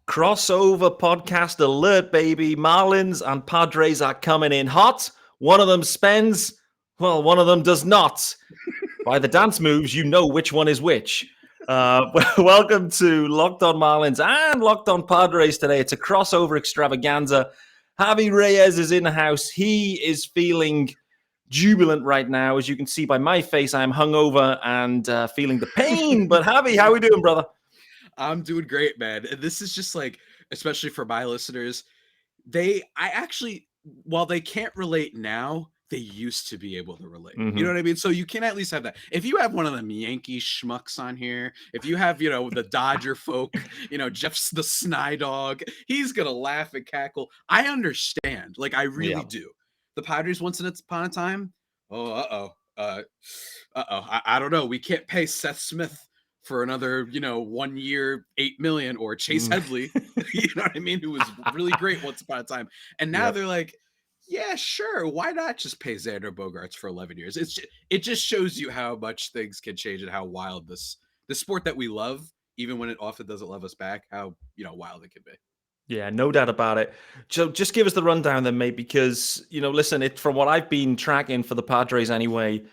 Crossover podcast alert, baby. Marlins and Padres are coming in hot. One of them spends, well, one of them does not. By the dance moves, you know which one is which. Welcome to Locked On Marlins and Locked On Padres today. It's a crossover extravaganza. Javi Reyes is in the house. He is feeling jubilant right now. As you can see by my face, I am hungover and feeling the pain. But Javi, how are we doing, brother? I'm doing great, man. And this is just like, especially for my listeners, while they can't relate now, they used to be able to relate. Mm-hmm. You know what I mean? So you can at least have that. If you have one of them Yankee schmucks on here, if you have, the Dodger folk, Jeff's the Sny Dog, he's going to laugh and cackle. I understand. Like, I really do. The Padres, once upon a time, I don't know. We can't pay Seth Smith for another, 1 year, $8 million, or Chase Headley, you know what I mean? Who was really great once upon a time. And now they're like, yeah, sure. Why not just pay Xander Bogaerts for 11 years? It just shows you how much things can change and how wild the sport that we love, even when it often doesn't love us back, how, wild it can be. Yeah, no doubt about it. So just give us the rundown then, mate, because, listen, from what I've been tracking for the Padres anyway,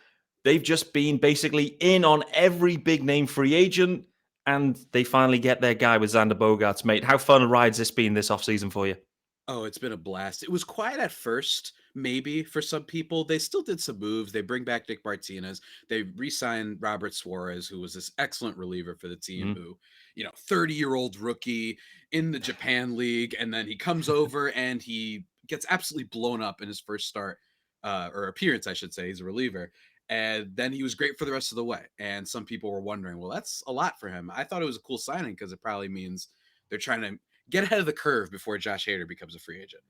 they've just been basically in on every big name free agent, and they finally get their guy with Xander Bogaerts, mate. How fun a ride's this been this offseason for you? Oh, it's been a blast. It was quiet at first, maybe, for some people. They still did some moves. They bring back Nick Martinez. They re-signed Robert Suarez, who was this excellent reliever for the team, who, 30-year-old rookie in the Japan League. And then he comes over and he gets absolutely blown up in his first start, or appearance, I should say. He's a reliever. And then he was great for the rest of the way. And some people were wondering, well, that's a lot for him. I thought it was a cool signing because it probably means they're trying to get ahead of the curve before Josh Hader becomes a free agent.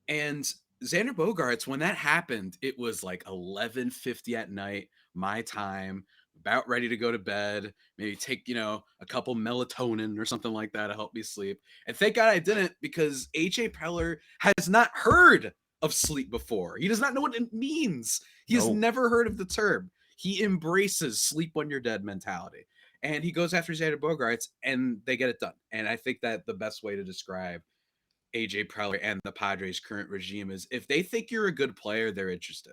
And Xander Bogaerts, when that happened, it was like 11:50 at night, my time, about ready to go to bed, maybe take, a couple melatonin or something like that to help me sleep. And thank God I didn't, because AJ Preller has not heard of sleep before. He does not know what it means. He has never heard of the term. He embraces sleep when you're dead mentality. And he goes after Xander Bogaerts, and they get it done. And I think that the best way to describe AJ Preller and the Padres' current regime is, if they think you're a good player, they're interested.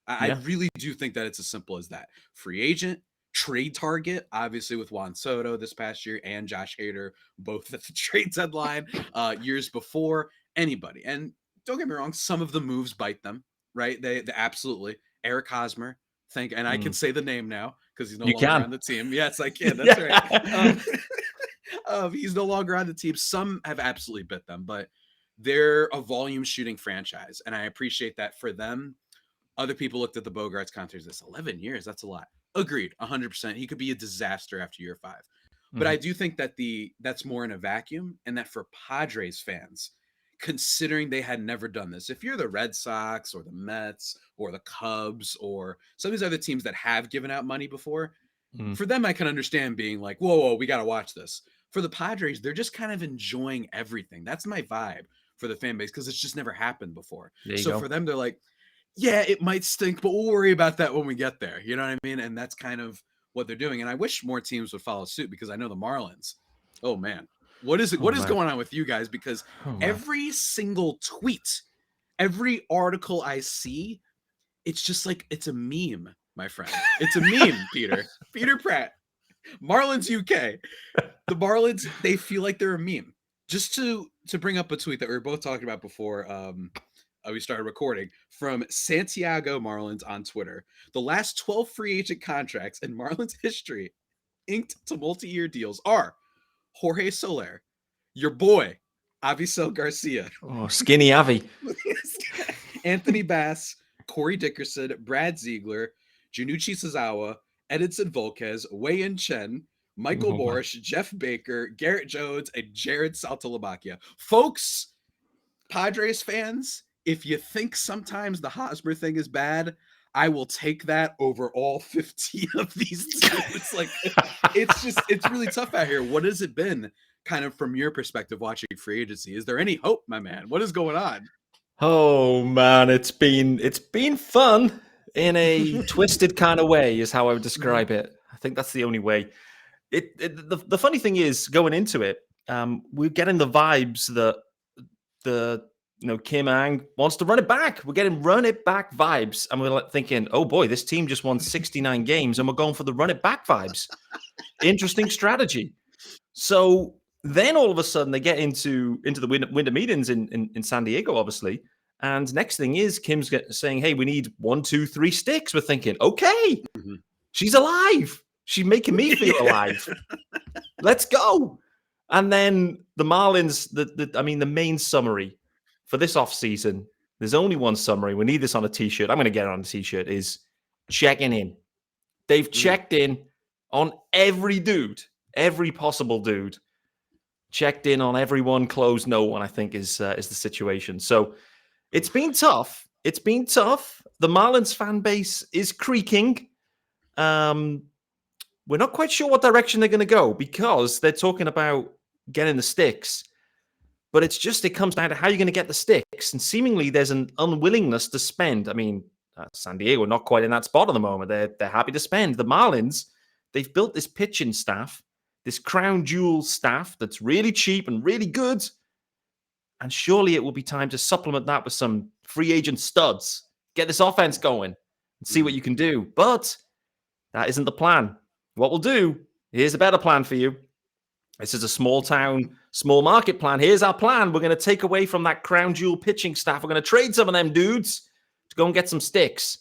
I really do think that it's as simple as that. Free agent, trade target, obviously with Juan Soto this past year and Josh Hader, both at the trade deadline, years before, anybody. And don't get me wrong, some of the moves bite them, right? They absolutely. Eric Hosmer. And I can say the name now because he's no longer on the team. Yes, I can. That's right. He's no longer on the team. Some have absolutely bit them, but they're a volume shooting franchise. And I appreciate that for them. Other people looked at the Bogaerts contract as 11 years. That's a lot. Agreed. 100%. He could be a disaster after year 5. But I do think that that's more in a vacuum, and that for Padres fans, considering they had never done this. If you're the Red Sox or the Mets or the Cubs or some of these other teams that have given out money before, for them, I can understand being like, whoa, we got to watch this. For the Padres, they're just kind of enjoying everything. That's my vibe for the fan base, because it's just never happened before. So for them, they're like, yeah, it might stink, but we'll worry about that when we get there. You know what I mean? And that's kind of what they're doing. And I wish more teams would follow suit, because I know the Marlins, oh man, what is going on with you guys? Because every single tweet, every article I see, it's just like, it's a meme, my friend. It's a meme, Peter Pratt, Marlins UK. The Marlins, they feel like they're a meme. Just to bring up a tweet that we were both talking about before we started recording, from Santiago Marlins on Twitter. The last 12 free agent contracts in Marlins history inked to multi-year deals are Jorge Soler, your boy, Avisel Garcia. Oh, skinny Avi. Anthony Bass, Corey Dickerson, Brad Ziegler, Junichi Suzawa, Edinson Volquez, Wei-In Chen, Michael Borish, Jeff Baker, Garrett Jones, and Jared Saltalamacchia. Folks, Padres fans, if you think sometimes the Hosmer thing is bad, I will take that over all 15 of these teams. Like, it's really tough out here. What has it been, kind of from your perspective, watching free agency? Is there any hope, my man? What is going on? Oh man, it's been fun in a twisted kind of way, is how I would describe it. I think that's the only way. The funny thing is, going into it, we're getting the vibes that Kim Ang wants to run it back. We're getting run it back vibes. And we're thinking, oh boy, this team just won 69 games and we're going for the run it back vibes. Interesting strategy. So then all of a sudden they get into the winter meetings in San Diego, obviously. And next thing is Kim's saying, hey, we need 1, 2, 3 sticks. We're thinking, okay, she's alive. She's making me feel alive. Let's go. And then the Marlins, the main summary for this offseason, there's only one summary. We need this on a T-shirt. I'm going to get it on a T-shirt, is checking in. They've checked in on every dude, every possible dude. Checked in on everyone, closed no one, I think, is the situation. So it's been tough. It's been tough. The Marlins fan base is creaking. We're not quite sure what direction they're going to go because they're talking about getting the sticks. But it comes down to how you're going to get the sticks. And seemingly there's an unwillingness to spend. I mean, San Diego, not quite in that spot at the moment. They're happy to spend. The Marlins, they've built this pitching staff, this crown jewel staff that's really cheap and really good. And surely it will be time to supplement that with some free agent studs. Get this offense going and see what you can do. But that isn't the plan. What we'll do, here's a better plan for you. This is a small town, small market plan. Here's our plan. We're going to take away from that crown jewel pitching staff. We're going to trade some of them dudes to go and get some sticks.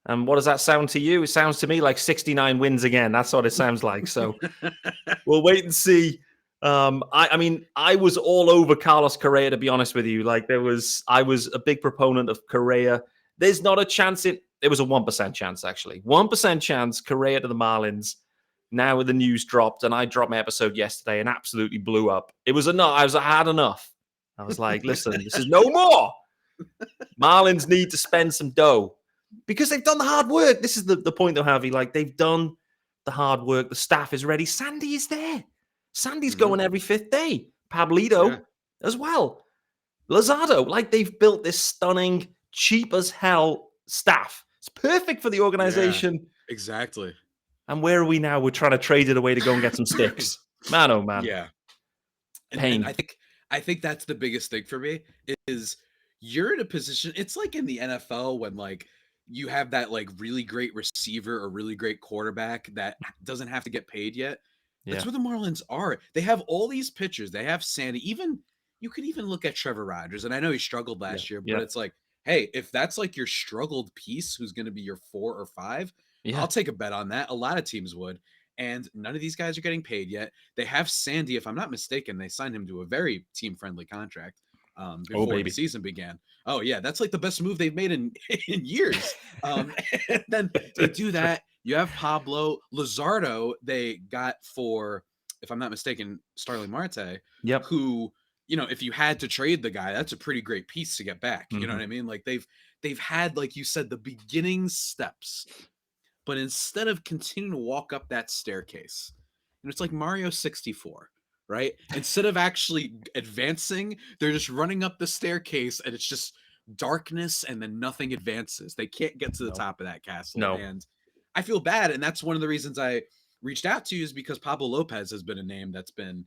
And what does that sound to you? It sounds to me like 69 wins again. That's what it sounds like. So we'll wait and see. I was all over Carlos Correa, to be honest with you. I was a big proponent of Correa. There's not a chance it was a 1% chance, actually. 1% chance Correa to the Marlins. Now the news dropped, and I dropped my episode yesterday and absolutely blew up. It was enough. I had enough. I was like, listen, this is no more. Marlins need to spend some dough because they've done the hard work. This is the point, though, Javi. Like, they've done the hard work. The staff is ready. Sandy is there. Sandy's going every 5th day. Pablito as well. Luzardo. Like, they've built this stunning, cheap as hell staff. It's perfect for the organization. Yeah, exactly. And where are we now? We're trying to trade it away to go and get some sticks. Man, oh man. Yeah. Pain. And I think that's the biggest thing for me is you're in a position. It's like in the NFL when like you have that like really great receiver or really great quarterback that doesn't have to get paid yet. That's where the Marlins are. They have all these pitchers. They have Sandy. You could even look at Trevor Rogers. And I know he struggled last year, but it's like, hey, if that's like your struggled piece, who's going to be your 4 or 5, I'll take a bet on that. A lot of teams would. And none of these guys are getting paid yet. They have Sandy, if I'm not mistaken, they signed him to a very team-friendly contract before the season began. Oh, yeah, that's like the best move they've made in years. And then they do that. You have Pablo Luzardo they got for, if I'm not mistaken, Starling Marte, who, if you had to trade the guy, that's a pretty great piece to get back. You know what I mean? Like they've had, like you said, the beginning steps. But instead of continuing to walk up that staircase, it's like Mario 64, right? Instead of actually advancing, they're just running up the staircase and it's just darkness and then nothing advances. They can't get to the top of that castle. And I feel bad. And that's one of the reasons I reached out to you is because Pablo Lopez has been a name that's been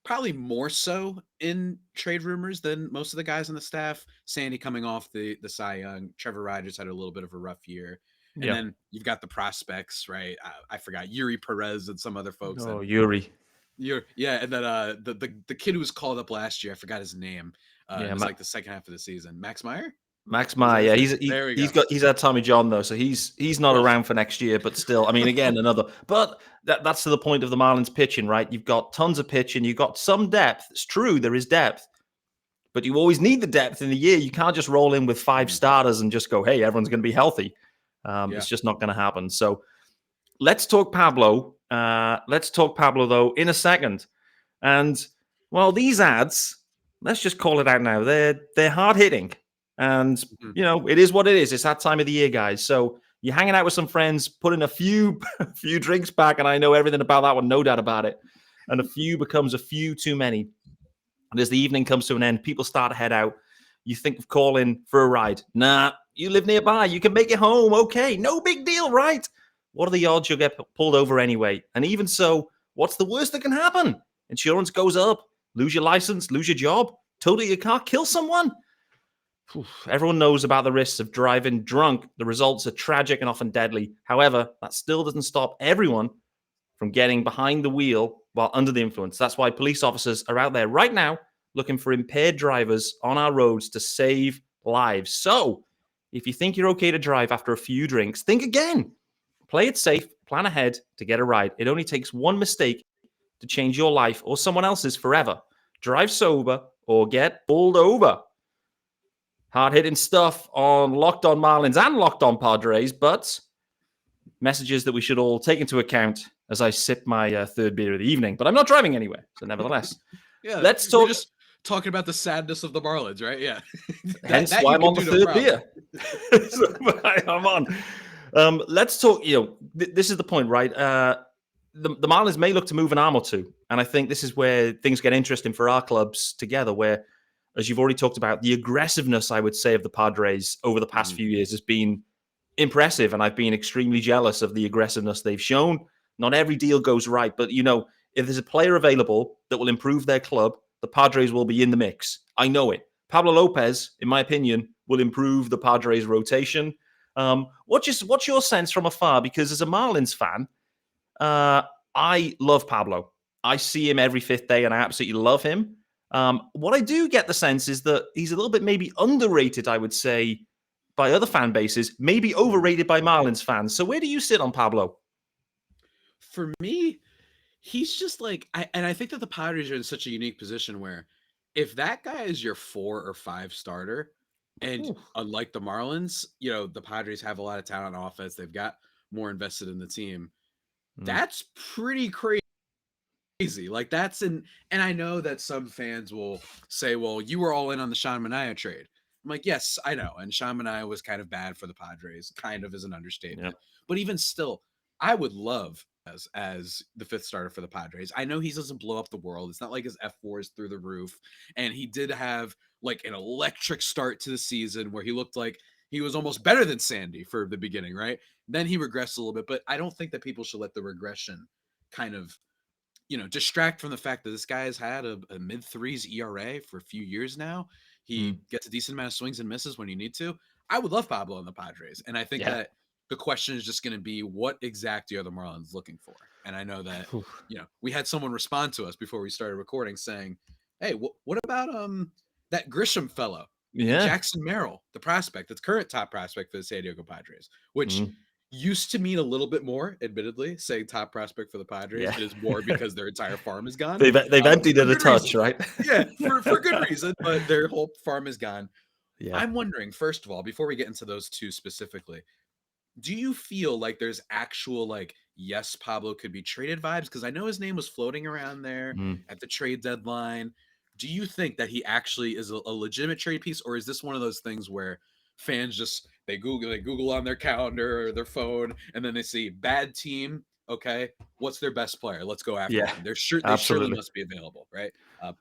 probably more so in trade rumors than most of the guys on the staff. Sandy coming off the Cy Young. Trevor Rogers had a little bit of a rough year. And then you've got the prospects, right? I forgot Yuri Perez and some other folks. Oh, Yuri. Yeah, and then the kid who was called up last year, I forgot his name. It was like the second half of the season. Max Meyer? Max Meyer, yeah. He's had Tommy John though, so he's not around for next year, but still, I mean, again, but that's to the point of the Marlins pitching, right? You've got tons of pitching, you've got some depth. It's true, there is depth. But you always need the depth in the year. You can't just roll in with 5 starters and just go, hey, everyone's going to be healthy. It's just not going to happen. So let's talk Pablo. Though, in a second. And, well, these ads, let's just call it out now. They're hard-hitting. And, it is what it is. It's that time of the year, guys. So you're hanging out with some friends, putting a few drinks back, and I know everything about that one, no doubt about it. And a few becomes a few too many. And as the evening comes to an end, people start to head out. You think of calling for a ride. Nah, you live nearby. You can make it home. Okay, no big deal, right? What are the odds you'll get pulled over anyway? And even so, what's the worst that can happen? Insurance goes up. Lose your license, lose your job, total your car, kill someone. Everyone knows about the risks of driving drunk. The results are tragic and often deadly. However, that still doesn't stop everyone from getting behind the wheel while under the influence. That's why police officers are out there right now looking for impaired drivers on our roads to save lives. So, if you think you're okay to drive after a few drinks, think again. Play it safe, plan ahead to get a ride. It only takes one mistake to change your life or someone else's forever. Drive sober or get pulled over. Hard-hitting stuff on Locked On Marlins and Locked On Padres, but messages that we should all take into account as I sip my third beer of the evening. But I'm not driving anywhere, so nevertheless. Yeah, let's talk. We're just talking about the sadness of the Marlins, right? Yeah. Hence why I'm on the third beer. So, I'm on. Let's talk, this is the point, right? The Marlins may look to move an arm or two. And I think this is where things get interesting for our clubs together, where, as you've already talked about, the aggressiveness, I would say, of the Padres over the past few years has been impressive. And I've been extremely jealous of the aggressiveness they've shown. Not every deal goes right. But, if there's a player available that will improve their club, the Padres will be in the mix. I know it. Pablo López, in my opinion, will improve the Padres rotation. What's your sense from afar? Because as a Marlins fan, I love Pablo. I see him every fifth day, and I absolutely love him. What I do get the sense is that he's a little bit maybe underrated, I would say, by other fan bases, maybe overrated by Marlins fans. So where do you sit on Pablo? For me, he's just like, I think that the Padres are in such a unique position where if that guy is your 4 or 5 starter, and unlike the Marlins, the Padres have a lot of talent on offense. They've got more invested in the team. That's pretty crazy. Like and I know that some fans will say, well, you were all in on the Sean Manaea trade. I'm like, yes, I know. And Sean Manaea was kind of bad for the Padres, kind of is an understatement. Yep. But even still, I would love as the 5th starter for the Padres. I know he doesn't blow up the world. It's not like his F4 is through the roof. And he did have like an electric start to the season where he looked like he was almost better than Sandy for the beginning, right? Then he regressed a little bit, but I don't think that people should let the regression kind of, distract from the fact that this guy has had a mid-3s ERA for a few years now. He gets a decent amount of swings and misses when you need to. I would love Pablo on the Padres. And I think that the question is just going to be, what exactly are the Marlins looking for? And I know that, we had someone respond to us before we started recording saying, hey, what about that Grisham fellow? Yeah. Jackson Merrill, the prospect, that's current top prospect for the San Diego Padres, which used to mean a little bit more, admittedly, saying top prospect for the Padres. Yeah. It is more because their entire farm is gone. They've emptied it a touch, reason. Right? Yeah, for good reason, but their whole farm is gone. Yeah. I'm wondering, first of all, before we get into those two specifically, do you feel like there's actual, yes, Pablo could be traded vibes? Because I know his name was floating around there at the trade deadline. Do you think that he actually is a legitimate trade piece, or is this one of those things where fans just they Google on their calendar or their phone, and then they see bad team? Okay, what's their best player? Let's go after them. They surely must be available, right?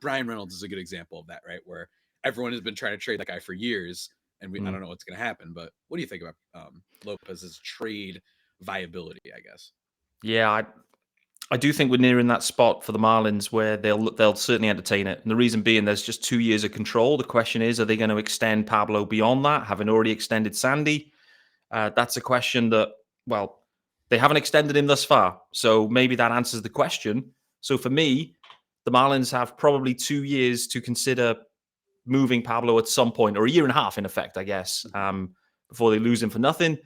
Brian Reynolds is a good example of that, right? Where everyone has been trying to trade that guy for years, and I don't know what's going to happen. But what do you think about Lopez's trade viability? I guess. Yeah, I do think we're nearing that spot for the Marlins where they'll certainly entertain it. And the reason being, there's just 2 years of control. The question is, are they going to extend Pablo beyond that, having already extended Sandy? That's a question that, well, they haven't extended him thus far. So maybe that answers the question. So for me, the Marlins have probably 2 years to consider moving Pablo at some point, or a year and a half, in effect, I guess, before they lose him for nothing.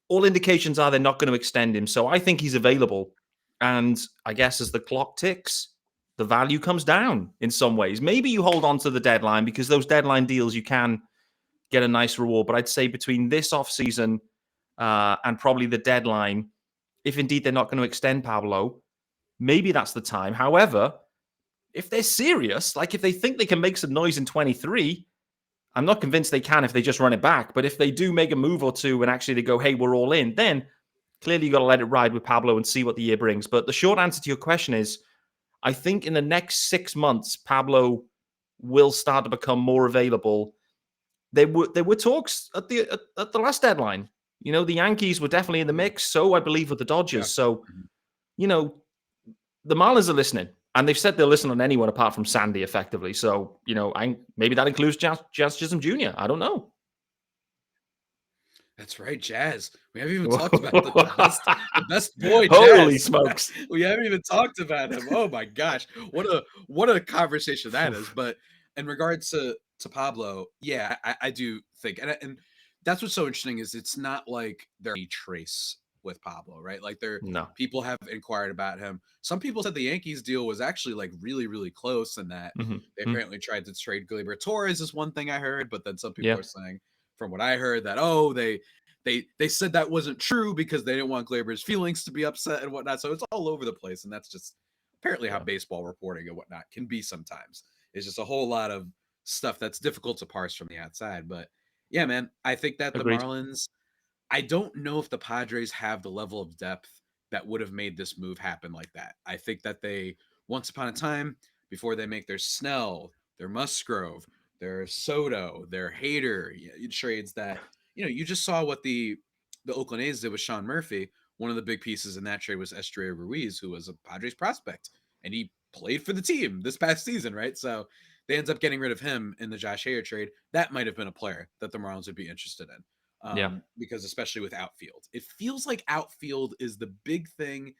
All indications are they're not going to extend him. So I think he's available. And I guess as the clock ticks, the value comes down in some ways. Maybe you hold on to the deadline because those deadline deals, you can get a nice reward. But I'd say between this offseason and probably the deadline, if indeed they're not going to extend Pablo, maybe that's the time. However, if they're serious, like if they think they can make some noise in 23, I'm not convinced they can if they just run it back. But if they do make a move or two and actually they go, hey, we're all in, then clearly you got to let it ride with Pablo and see what the year brings. But the short answer to your question is, I think in the next 6 months, Pablo will start to become more available. There were talks at the last deadline. The Yankees were definitely in the mix. So I believe with the Dodgers. Yeah. So, the Marlins are listening. And they've said they'll listen on anyone apart from Sandy, effectively. So, maybe that includes Jazz Chisholm Jr. I don't know. That's right, Jazz. We haven't even talked about the best boy, Holy Jazz. smokes. We haven't even talked about him. Oh my gosh, what a conversation that is. But in regards to Pablo, yeah, I do think, and that's what's so interesting is it's not like there's any trace with Pablo, right? Like No. people have inquired about him. Some people said the Yankees deal was actually like really, really close, and that they apparently tried to trade Gleyber Torres is one thing I heard, but then some people are saying, from what I heard, that they said that wasn't true because they didn't want Gleyber's feelings to be upset and whatnot. So it's all over the place, and that's just apparently how baseball reporting and whatnot can be sometimes. It's just a whole lot of stuff that's difficult to parse from the outside. But yeah, man, I think that Agreed. the Marlins, I don't know if the Padres have the level of depth that would have made this move happen like that. I think that they, once upon a time, before they make their Snell, their Musgrove, their Soto, their Hader trades that, you just saw what the Oakland A's did with Sean Murphy. One of the big pieces in that trade was Estrella Ruiz, who was a Padres prospect, and he played for the team this past season, right? So they end up getting rid of him in the Josh Hader trade. That might have been a player that the Marlins would be interested in. Because especially with outfield, it feels like outfield is the big thing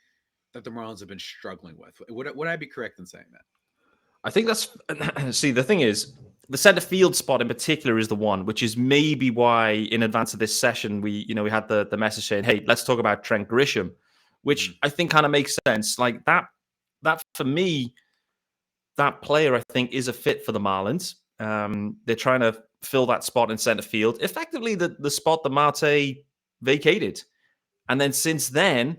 that the Marlins have been struggling with. Would I be correct in saying that? I think that's see, the thing is, the center field spot in particular is the one, which is maybe why in advance of this session we had the message saying, hey, let's talk about Trent Grisham, which I think kind of makes sense. Like that for me, that player I think is a fit for the Marlins. They're trying to fill that spot in center field, effectively the spot that Marte vacated. And then since then,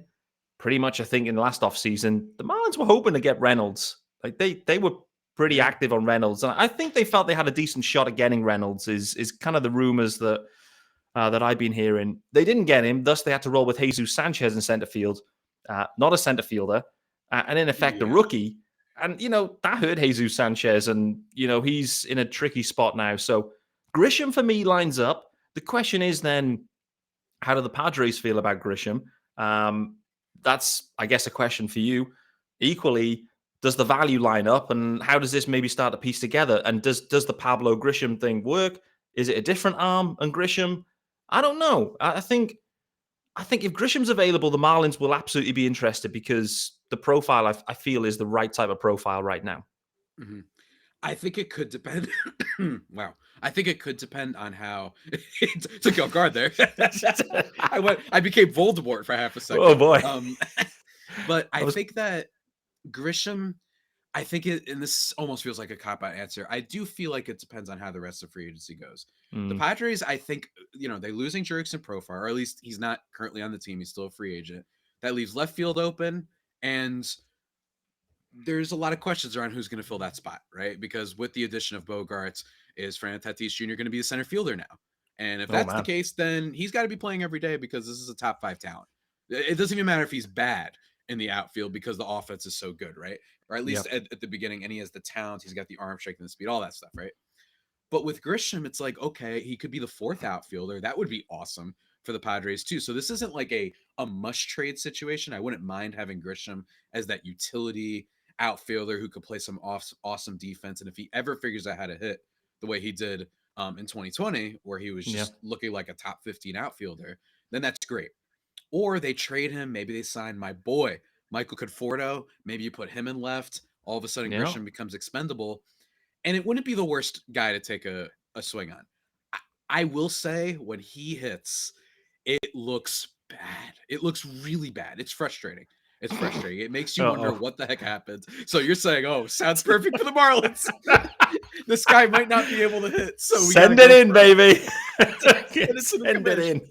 pretty much I think in the last offseason, the Marlins were hoping to get Reynolds. Like they were pretty active on Reynolds. And I think they felt they had a decent shot at getting Reynolds is kind of the rumors that I've been hearing. They didn't get him, thus they had to roll with Jesus Sanchez in center field, not a center fielder, and in effect a rookie. And, that hurt Jesus Sanchez, and, he's in a tricky spot now. So Grisham for me lines up. The question is then, how do the Padres feel about Grisham? That's, I guess, a question for you. Equally, does the value line up, and how does this maybe start to piece together? And does the Pablo Grisham thing work? Is it a different arm and Grisham? I don't know. I think if Grisham's available, the Marlins will absolutely be interested because the profile I feel is the right type of profile right now. Mm-hmm. I think it could depend. Wow. I think it could depend on how took you off guard there. I became Voldemort for half a second. Oh boy. But I think that Grisham, I think and this almost feels like a cop-out answer. I do feel like it depends on how the rest of free agency goes. The Padres, I think, they're losing Jurickson Profar, or at least he's not currently on the team. He's still a free agent. That leaves left field open, and there's a lot of questions around who's going to fill that spot, right? Because with the addition of Bogarts, is Fernando Tatis Jr. going to be a center fielder now? And if that's the case, then he's got to be playing every day because this is a top 5 talent. It doesn't even matter if he's bad in the outfield because the offense is so good, right? Or at least at the beginning, and he has the talent, he's got the arm strength and the speed, all that stuff, right? But with Grisham, it's like, okay, he could be the 4th outfielder. That would be awesome for the Padres too. So this isn't like a must trade situation. I wouldn't mind having Grisham as that utility outfielder who could play some awesome defense. And if he ever figures out how to hit the way he did in 2020, where he was just looking like a top 15 outfielder, then that's great. Or they trade him. Maybe they sign my boy, Michael Conforto. Maybe you put him in left. All of a sudden, Grisham becomes expendable. And it wouldn't be the worst guy to take a swing on. I will say when he hits, it looks bad. It looks really bad. It's frustrating. It makes you wonder what the heck happened. So you're saying, oh, sounds perfect for the Marlins. This guy might not be able to hit. So we send it in, baby. Send it in.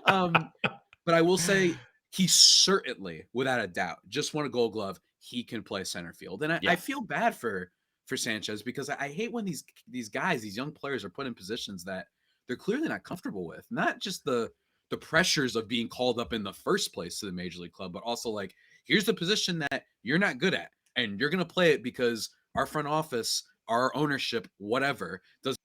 But I will say he certainly, without a doubt, just won a Gold Glove. He can play center field. And I feel bad for Sanchez because I hate when these guys, these young players are put in positions that they're clearly not comfortable with. Not just the pressures of being called up in the first place to the major league club, but also like, here's the position that you're not good at and you're going to play it because our front office, our ownership, whatever, doesn't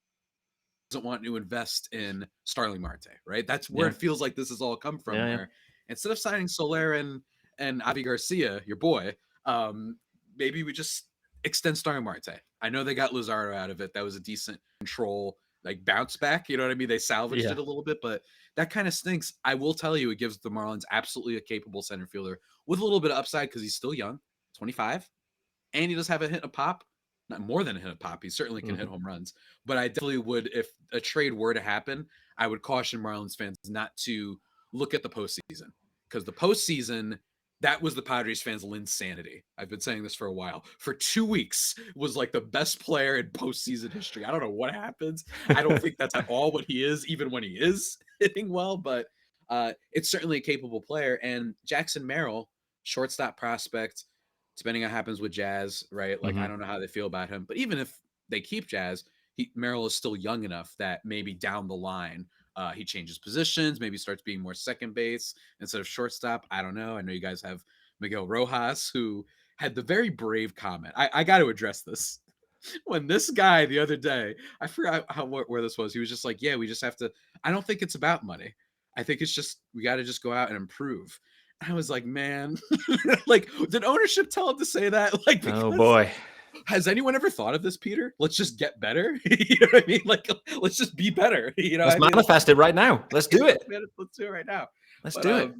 want to invest in Starling Marte, right? That's where it feels like this has all come from. Where instead of signing Soler and Avi Garcia, your boy, maybe we just extend Starling Marte. I know they got Luzardo out of it. That was a decent control, like bounce back. You know what I mean? They salvaged it a little bit, but that kind of stinks. I will tell you, it gives the Marlins absolutely a capable center fielder with a little bit of upside because he's still young, 25, and he does have a hit of pop. Not more than a hit of pop. He certainly can hit home runs. But I definitely would, if a trade were to happen, I would caution Marlins fans not to look at the postseason, because the postseason, that was the Padres fans' insanity. I've been saying this for a while. For 2 weeks, was like the best player in postseason history. I don't know what happens. I don't think that's at all what he is, even when he is hitting well. But it's certainly a capable player. And Jackson Merrill, shortstop prospect, depending on what happens with Jazz, right? Like, I don't know how they feel about him. But even if they keep Jazz, Merrill is still young enough that maybe down the line, he changes positions, maybe starts being more second base instead of shortstop. I don't know. I know you guys have Miguel Rojas, who had the very brave comment. I got to address this. When this guy the other day, I forgot where this was. He was just like, yeah, we just have to. I don't think it's about money. I think it's just we got to just go out and improve. I was like, man, like, did ownership tell him to say that? Like, Oh boy. Has anyone ever thought of this, Peter? Let's just get better. You know what I mean? Like, let's just be better. You know, Let's manifest it right now. Let's do it. Let's do it right now. Let's do it.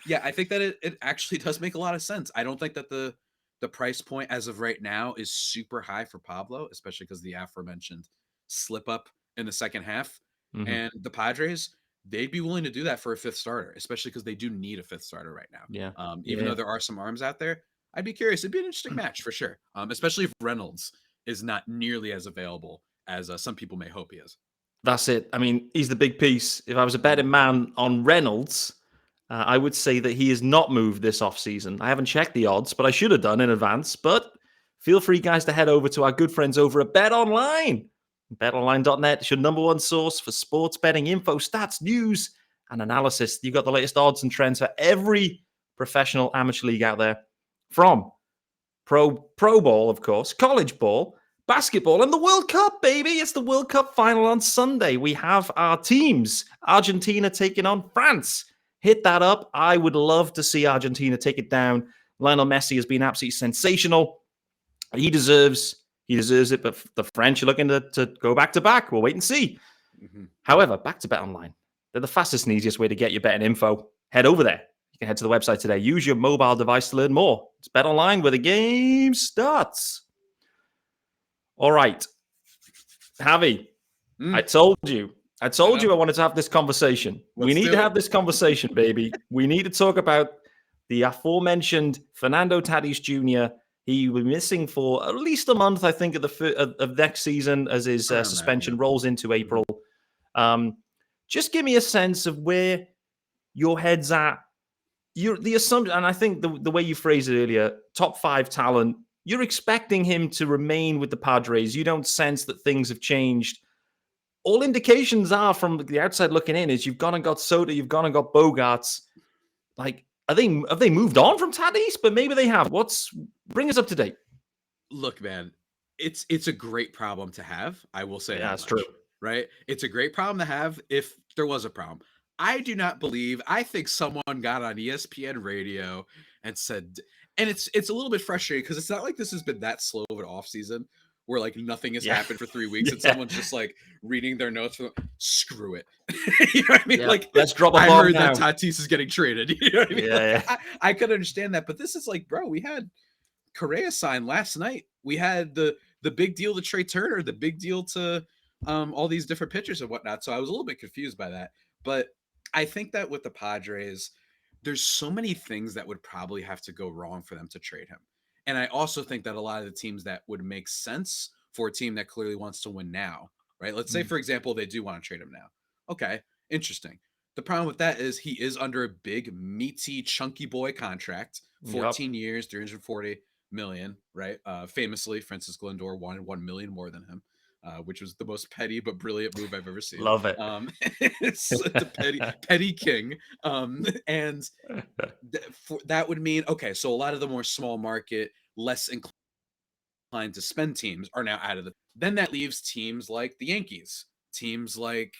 Yeah, I think that it actually does make a lot of sense. I don't think that the price point as of right now is super high for Pablo, especially because the aforementioned slip up in the second half. And the Padres, they'd be willing to do that for a fifth starter, especially because they do need a fifth starter right now. Yeah. Even though there are some arms out there, I'd be curious. It'd be an interesting match for sure. Especially if Reynolds is not nearly as available as some people may hope he is. That's it. I mean, he's the big piece. If I was a betting man on Reynolds, I would say that he has not moved this offseason. I haven't checked the odds, but I should have done in advance. But feel free, guys, to head over to our good friends over at Bet Online. BetOnline.net is your number one source for sports betting info, stats, news, and analysis. You've got the latest odds and trends for every professional amateur league out there, from pro ball, of course, college ball, basketball, and the World Cup, baby. It's the World Cup final on Sunday. We have our teams. Argentina taking on France. Hit that up. I would love to see Argentina take it down. Lionel Messi has been absolutely sensational. He deserves it, but the French are looking to go back-to-back. We'll wait and see. However, back to Bet Online. They're the fastest and easiest way to get your betting info. Head over there. You can head to the website today. Use your mobile device to learn more. It's Bet Online where the game starts. All right. Javi, I told you I wanted to have this conversation. We need to have this conversation, baby. We need to talk about the aforementioned Fernando Tatis Jr. He will be missing for at least a month, I think, of next season as his suspension rolls into April. Just give me a sense of where your head's at. The assumption, and I think the way you phrased it earlier, top 5 talent, you're expecting him to remain with the Padres. You don't sense that things have changed. All indications are from the outside looking in is you've gone and got Soto, you've gone and got Bogarts. Like, have they moved on from Tatis? But maybe they have. Bring us up to date. Look, man, it's a great problem to have. I will say that's true. Right? It's a great problem to have if there was a problem. I do not believe. I think someone got on ESPN radio and said, and it's a little bit frustrating because it's not like this has been that slow of an offseason where like nothing has happened for 3 weeks and someone's just like reading their notes. Screw it. You know what I mean? Like, let's drop a bomb. I heard that Tatis is getting traded. You know what I mean? Yeah, I could understand that, but this is like, bro, we had Correa signed last night. We had the big deal to Trey Turner, the big deal to all these different pitchers and whatnot. So I was a little bit confused by that. But I think that with the Padres, there's so many things that would probably have to go wrong for them to trade him. And I also think that a lot of the teams that would make sense for a team that clearly wants to win now, right? Let's say, for example, they do want to trade him now. Okay, interesting. The problem with that is he is under a big, meaty, chunky boy contract, 14 years, 340 million, right? Famously, Francis Lindor wanted 1 million more than him. Which was the most petty but brilliant move I've ever seen. Love it. It's the petty king. And that would mean, okay, so a lot of the more small market, less inclined to spend teams are now out of the. Then that leaves teams like the Yankees, teams like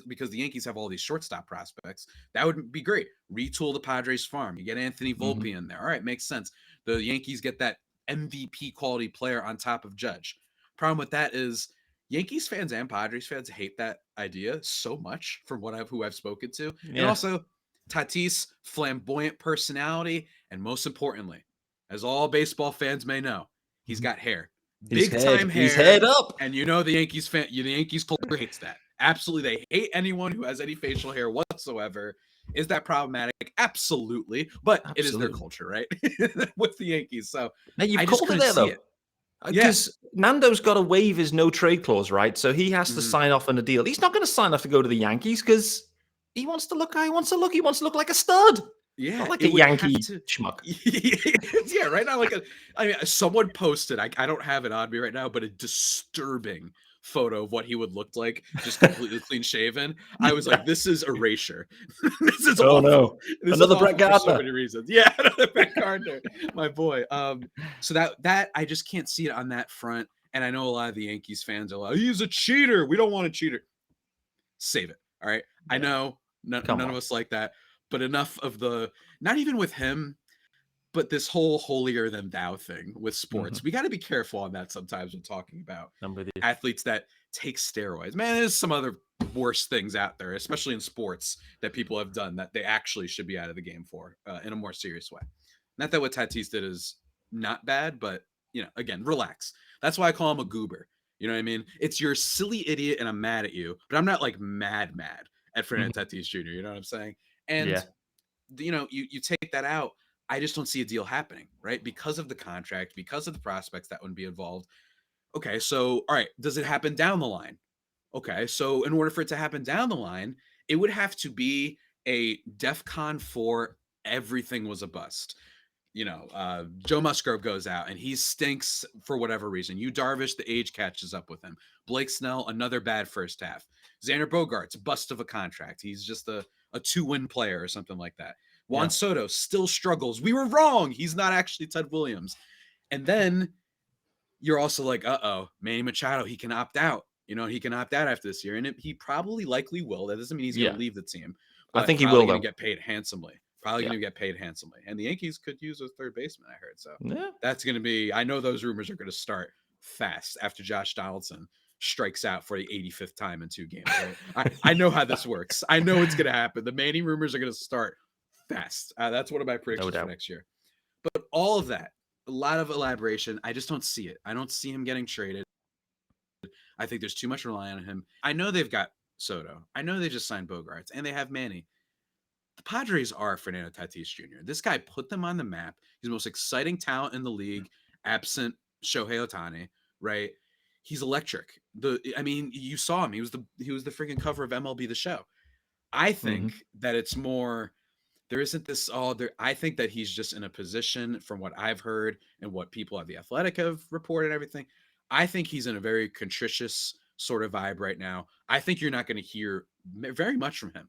because the Yankees have all these shortstop prospects. That would be great. Retool the Padres farm. You get Anthony Volpe in there. All right, makes sense. The Yankees get that MVP quality player on top of Judge. Problem with that is Yankees fans and Padres fans hate that idea so much from who I've spoken to. And Yeah. also Tatis, flamboyant personality, and most importantly, as all baseball fans may know, he's got hair. Big time He's hair. head up. And the Yankees culture hates that. Absolutely. They hate anyone who has any facial hair whatsoever. Is that problematic? Absolutely. But it is their culture, right? With the Yankees. So now you've I just called it couldn't there, see though. it. Because Nando's got to waive his no trade clause, right? So he has to sign off on a deal. He's not going to sign off to go to the Yankees because he wants to look how he wants to look. He wants to look like a stud. Yeah, not like a Yankee schmuck. Yeah, right now, someone posted, I don't have it on me right now, but a disturbing photo of what he would look like, just completely clean shaven. I was like, this is erasure. This is awful. No. This Another is Brett awful Gardner. for so many reasons. Yeah, another Brett Gardner, my boy. So that I just can't see it on that front. And I know a lot of the Yankees fans are like, he's a cheater. We don't want a cheater. Save it. All right. Yeah. I know none of us like that, but enough of not even with him, but this whole holier than thou thing with sports. We got to be careful on that sometimes when talking about athletes that take steroids. Man, there's some other worse things out there, especially in sports, that people have done that they actually should be out of the game for in a more serious way. Not that what Tatis did is not bad, but again, relax. That's why I call him a goober. You know what I mean? It's you're a silly idiot and I'm mad at you, but I'm not like mad at Fernando Tatis Jr. You know what I'm saying? And you take that out. I just don't see a deal happening, right? Because of the contract, because of the prospects that would be involved. Okay, so all right, does it happen down the line? Okay, so in order for it to happen down the line, it would have to be a DEFCON 4, everything was a bust. Joe Musgrove goes out and he stinks for whatever reason. Yu Darvish, the age catches up with him. Blake Snell, another bad first half. Xander Bogaerts, bust of a contract. He's just a 2-win player or something like that. Juan Soto still struggles. We were wrong. He's not actually Ted Williams. And then you're also like, Manny Machado, he can opt out. He can opt out after this year. And he probably likely will. That doesn't mean he's going to leave the team. But I think he will, though. Going to get paid handsomely. Probably going to get paid handsomely. And the Yankees could use a third baseman, I heard. So that's going to be, I know those rumors are going to start fast after Josh Donaldson strikes out for the 85th time in 2 games. Right? I know how this works. I know it's going to happen. The Manny rumors are going to start fast. That's one of my predictions for next year. But all of that, a lot of elaboration. I just don't see it. I don't see him getting traded. I think there's too much relying on him. I know they've got Soto. I know they just signed Bogaerts and they have Manny. The Padres are Fernando Tatis Jr. This guy put them on the map. He's the most exciting talent in the league, absent Shohei Ohtani, right? He's electric. You saw him. He was the freaking cover of MLB The Show. I think that it's more, there isn't this I think that he's just in a position, from what I've heard and what people at The Athletic have reported and everything, I think he's in a very contritious sort of vibe right now. I think you're not going to hear very much from him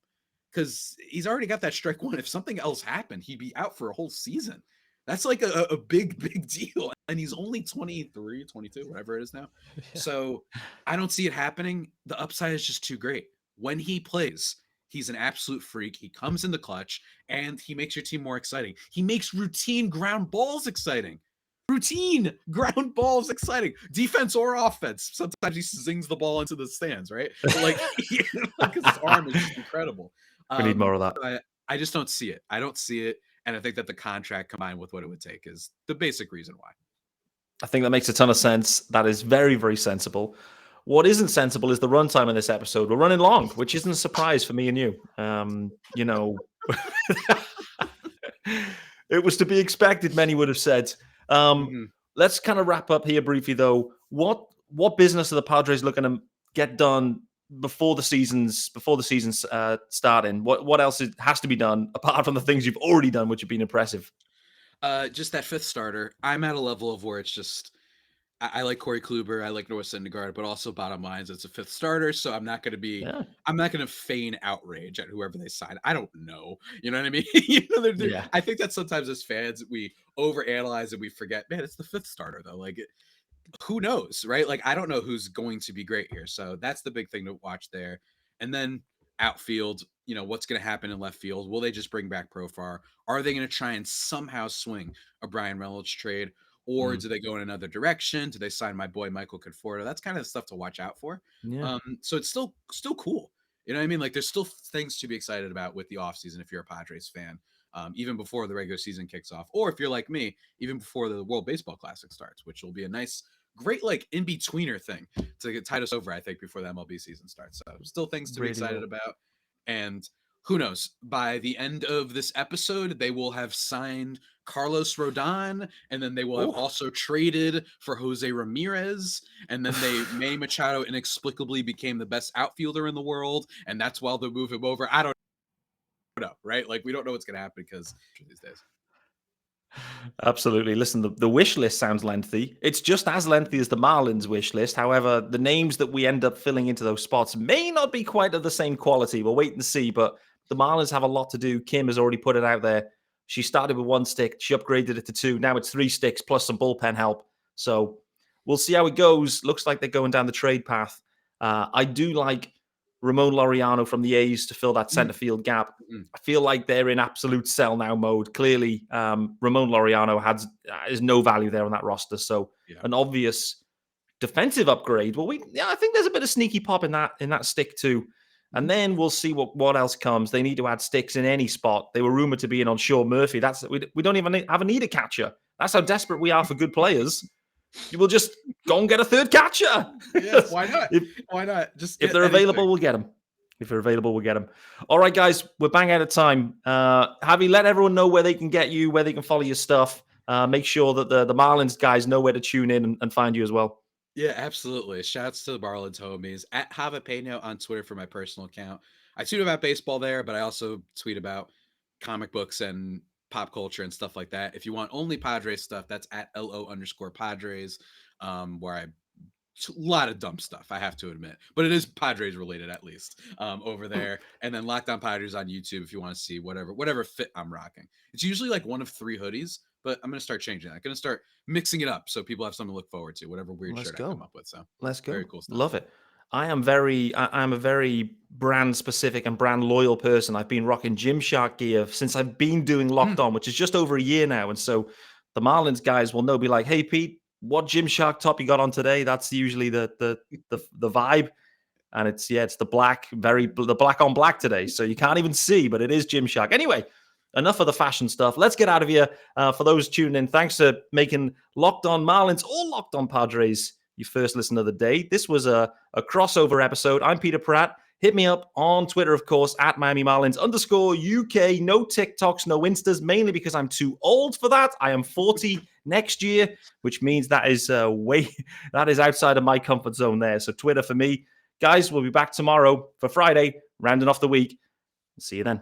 because he's already got that strike one. If something else happened, he'd be out for a whole season. That's like a big deal. And he's only 23, 22, whatever it is now. Yeah. So I don't see it happening. The upside is just too great. When he plays, he's an absolute freak. He comes in the clutch and he makes your team more exciting. He makes routine ground balls exciting. Routine ground balls exciting. Defense or offense. Sometimes he zings the ball into the stands, right? Like his arm is just incredible. We need more of that. I just don't see it. I don't see it. And I think that the contract combined with what it would take is the basic reason why. I think that makes a ton of sense. That is very, very sensible. What isn't sensible is the runtime in this episode. We're running long, which isn't a surprise for me and you. It was to be expected, many would have said. Let's kind of wrap up here briefly, though. What business are the Padres looking to get done before the season's starting? What else has to be done apart from the things you've already done, which have been impressive? Just that 5th starter. I'm at a level of where it's just, I like Corey Kluber, I like Noah Syndergaard, but also bottom lines, it's a 5th starter, so I'm not going to I'm not going to feign outrage at whoever they sign. I don't know. You know what I mean? I think that sometimes as fans, we overanalyze and we forget, man, it's the 5th starter though. Like, who knows, right? Like, I don't know who's going to be great here. So that's the big thing to watch there. And then outfield, what's going to happen in left field? Will they just bring back Profar? Are they going to try and somehow swing a Brian Reynolds trade? Or do they go in another direction? Do they sign my boy Michael Conforto? That's kind of the stuff to watch out for. Yeah. So it's still cool. You know what I mean? Like there's still things to be excited about with the offseason if you're a Padres fan, even before the regular season kicks off. Or if you're like me, even before the World Baseball Classic starts, which will be a nice, great like in-betweener thing to get tide us over, I think, before the MLB season starts. So still things to be excited about. And who knows, by the end of this episode, they will have signed Carlos Rodon, and then they will have also traded for Jose Ramirez, and then Manny Machado inexplicably became the best outfielder in the world, and that's why they'll move him over. I don't know, right? Like, we don't know what's going to happen because these days. Absolutely. Listen, the wish list sounds lengthy. It's just as lengthy as the Marlins wish list. However, the names that we end up filling into those spots may not be quite of the same quality. We'll wait and see, but the Marlins have a lot to do. Kim has already put it out there. She started with 1 stick. She upgraded it to 2. Now it's 3 sticks plus some bullpen help. So we'll see how it goes. Looks like they're going down the trade path. I do like Ramon Laureano from the A's to fill that center field gap. I feel like they're in absolute sell now mode. Clearly, Ramon Laureano has no value there on that roster. So an obvious defensive upgrade. Well, I think there's a bit of sneaky pop in that stick too. And then we'll see what else comes. They need to add sticks in any spot. They were rumored to be in on Sean Murphy. We don't even need a catcher. That's how desperate we are for good players. You will just go and get a third catcher. Yeah, why not? Why not? Just if they're available, we'll get them. If they're available, we'll get them. All right, guys, we're bang out of time. Javi, let everyone know where they can get you, where they can follow your stuff. Make sure that the Marlins guys know where to tune in and find you as well. Yeah, absolutely. Shouts to the Marlins homies. At Javapeno on Twitter for my personal account. I tweet about baseball there, but I also tweet about comic books and pop culture and stuff like that. If you want only Padres stuff, that's at LO_Padres, where a lot of dumb stuff, I have to admit, but it is Padres related at least over there. And then Locked On Padres on YouTube if you want to see whatever fit I'm rocking. It's usually like one of 3 hoodies, but I'm going to start changing that. I'm going to start mixing it up so people have something to look forward to, whatever weird shirt I come up with. So let's go. Very cool stuff. Love it. I'm a very brand specific and brand loyal person. I've been rocking Gymshark gear since I've been doing Locked On, which is just over a year now. And so the Marlins guys will know, be like, hey, Pete, what Gymshark top you got on today? That's usually the vibe. And it's the black, the black on black today. So you can't even see, but it is Gymshark. Anyway, enough of the fashion stuff. Let's get out of here. For those tuning in, thanks for making Locked On Marlins or Locked On Padres your first listen of the day. This was a crossover episode. I'm Peter Pratt. Hit me up on Twitter, of course, at Miami Marlins _UK. No TikToks, no Instas, mainly because I'm too old for that. I am 40 next year, which means that is outside of my comfort zone there. So Twitter for me. Guys, we'll be back tomorrow for Friday, rounding off the week. See you then.